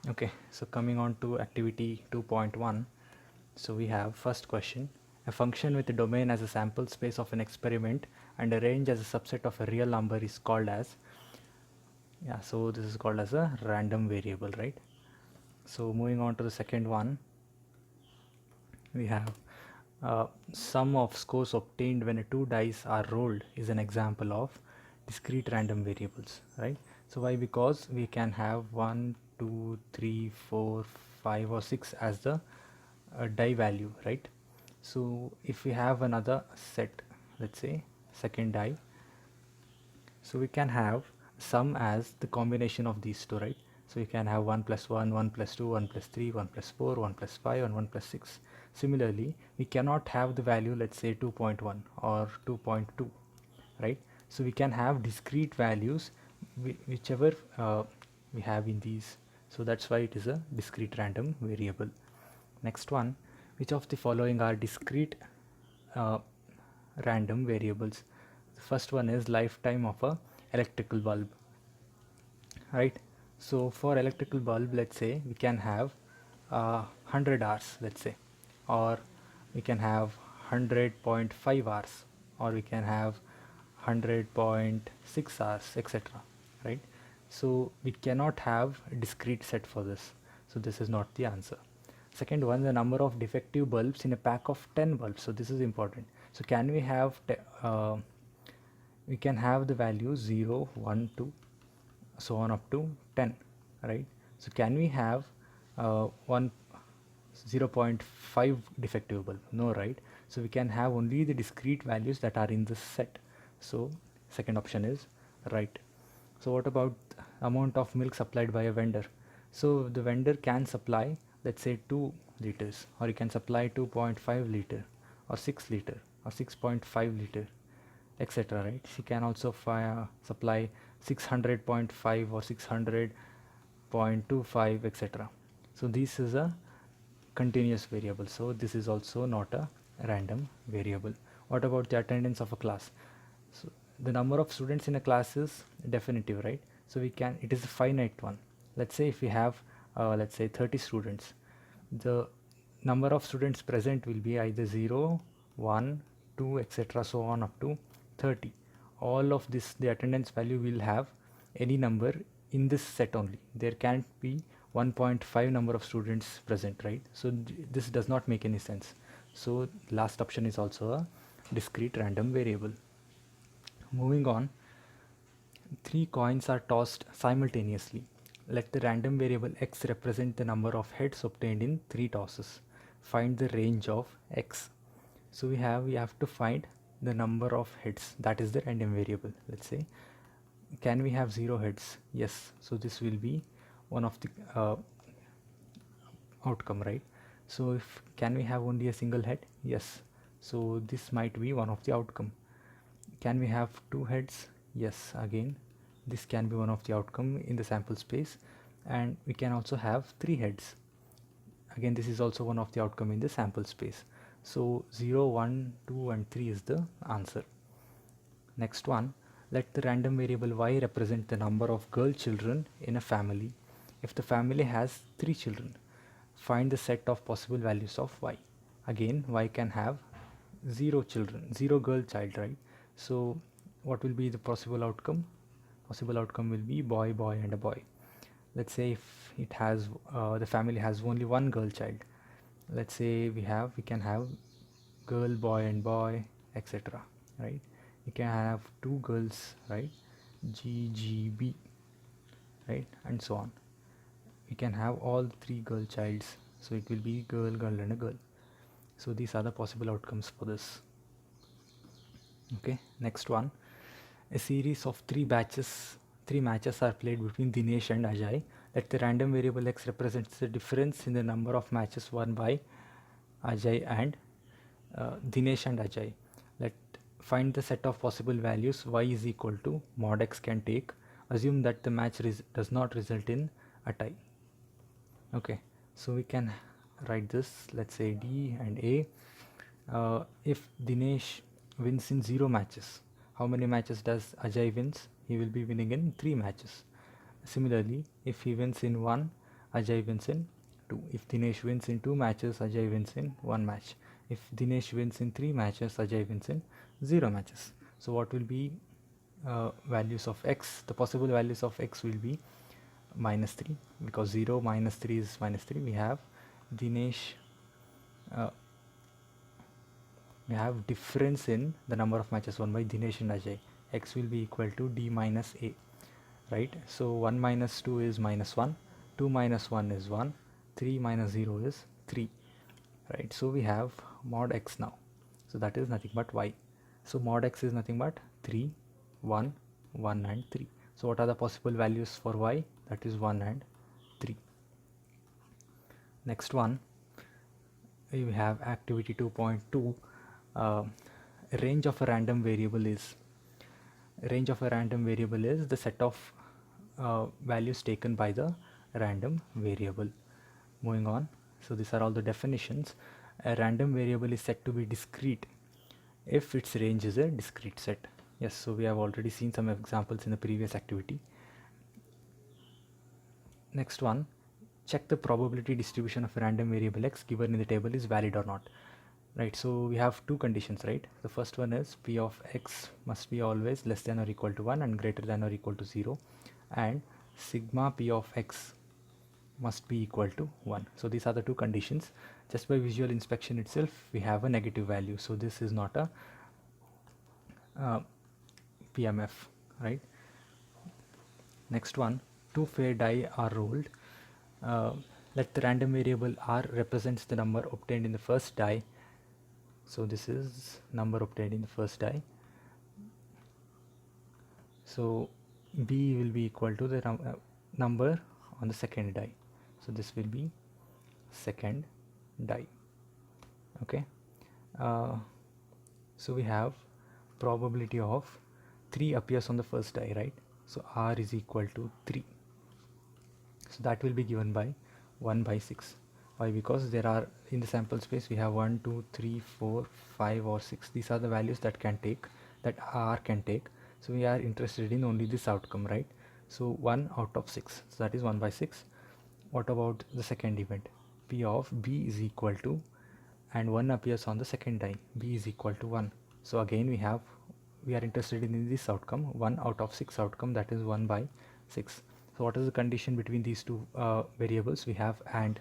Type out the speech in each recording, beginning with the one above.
Okay, so coming on to activity 2.1. So we have first question. A function with a domain as a sample space of an experiment and a range as a subset of a real number is called as, yeah, so this is called as a random variable, right? So moving on to the second one, we have sum of scores obtained when two dice are rolled is an example of discrete random variables, right? So why? Because we can have 1 2 3 4 5 or 6 as the die value, right? So if we have another set, let's say second die, so we can have sum as the combination of these two, right? So we can have 1 plus 1, 1 plus 2, 1 plus 3, 1 plus 4, 1 plus 5, and 1 plus 6. Similarly, we cannot have the value, let's say 2.1 or 2.2, right? So we can have discrete values whichever we have in these. So that's why it is a discrete random variable. Next one, which of the following are discrete uh, random variables? The first one is lifetime of a electrical bulb, right? So for electrical bulb, let's say we can have 100 hours, let's say, or we can have 100.5 hours, or we can have 100.6 hours, etc., right? So we cannot have a discrete set for this, so this is not the answer. Second one, the number of defective bulbs in a pack of 10 bulbs. So this is important. So can we have we can have the values 0 1 2 so on up to 10, right? So can we have 1 0.5 defective bulb? No, right? So we can have only the discrete values that are in this set. So second option is right. So what about amount of milk supplied by a vendor? So the vendor can supply, let's say 2 liters, or he can supply 2.5 liter, or 6 liter, or 6.5 liter, etc., right? She can also supply 600.5 or 600.25, etc. So this is a continuous variable, so this is also not a random variable. What about the attendance of a class? So the number of students in a class is definitive, right? So we can, it is a finite one. Let's say if we have let's say 30 students, the number of students present will be either 0 1 2 etc., so on up to 30. All of this, the attendance value will have any number in this set only. There can't be 1.5 number of students present, right? So this does not make any sense. So last option is also a discrete random variable. Moving on, 3 coins are tossed simultaneously. Let the random variable x represent the number of heads obtained in 3 tosses. Find the range of x. So we have to find the number of heads, that is the random variable. Let's say, can we have 0 heads? Yes. So this will be one of the outcome, right? So if can we have only a single head? Yes. So this might be one of the outcome. Can we have 2 heads? Yes. Again, this can be one of the outcome in the sample space. And we can also have 3 heads. Again, this is also one of the outcome in the sample space. So 0 1 2 and 3 is the answer. Next one, let the random variable y represent the number of girl children in a family. If the family has 3 children, find the set of possible values of y. Again, y can have 0 children, 0 girl child, right? So what will be the possible outcome? Possible outcome will be boy, boy, and a boy. Let's say if it has the family has only one girl child, let's say we can have girl, boy, and boy, etc., right? We can have 2 girls, right? G G B, right, and so on. We can have all 3 girl childs, so it will be girl, girl, and a girl. So these are the possible outcomes for this. Okay, next one, a series of 3 matches are played between Dinesh and Ajay. Let the random variable x represents the difference in the number of matches won by Ajay and Dinesh and Ajay. Let find the set of possible values y is equal to mod x can take. Assume that the match does not result in a tie. Okay, so we can write this. Let's say D and A. If Dinesh wins in 0 matches, how many matches does Ajay wins? He will be winning in 3 matches. Similarly, if he wins in 1, Ajay wins in 2. If Dinesh wins in 2 matches, Ajay wins in 1 match. If Dinesh wins in 3 matches, Ajay wins in 0 matches. So what will be values of x? The possible values of x will be -3, because 0 minus 3 is -3. We have Dinesh, we have difference in the number of matches won by Dinesh and Ajay. X will be equal to d minus a, right? So 1 minus 2 is -1, 2 minus 1 is 1, 3 minus 0 is 3, right? So we have mod x now. So that is nothing but y. So mod x is nothing but 3, 1, 1 and 3. So what are the possible values for y? That is 1 and 3. Next one, we have activity 2.2. Range of a random variable is the set of values taken by the random variable. Moving on, so these are all the definitions. A random variable is said to be discrete if its range is a discrete set. Yes, so we have already seen some examples in the previous activity. Next one, check the probability distribution of a random variable x given in the table is valid or not. Right, so we have two conditions, right? The first one is p of x must be always less than or equal to 1 and greater than or equal to 0, and sigma p of x must be equal to 1. So these are the two conditions. Just by visual inspection itself, we have a negative value, so this is not a PMF, right? Next one, two fair die are rolled. Let the random variable r represents the number obtained in the first die. So this is number obtained in the first die. So b will be equal to the number on the second die. So this will be second die. Okay. So we have probability of 3 appears on the first die, right? So r is equal to 3. So that will be given by 1 by 6. Why? Because there are in the sample space we have 1, 2, 3, 4, 5 or 6. These are the values that R can take. So we are interested in only this outcome, right? So 1 out of 6. So that is 1 by 6. What about the second event? P of b is equal to, and 1 appears on the second die. B is equal to 1. So again we are interested in this outcome, 1 out of 6 outcome, that is 1 by 6. So what is the condition between these two variables? We have and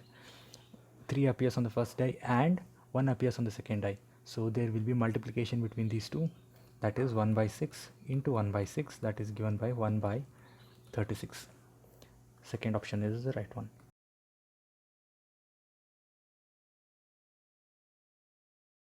3 appears on the first die and 1 appears on the second die. So there will be multiplication between these two, that is 1 by 6 into 1 by 6, that is given by 1 by 36. Second option is the right one.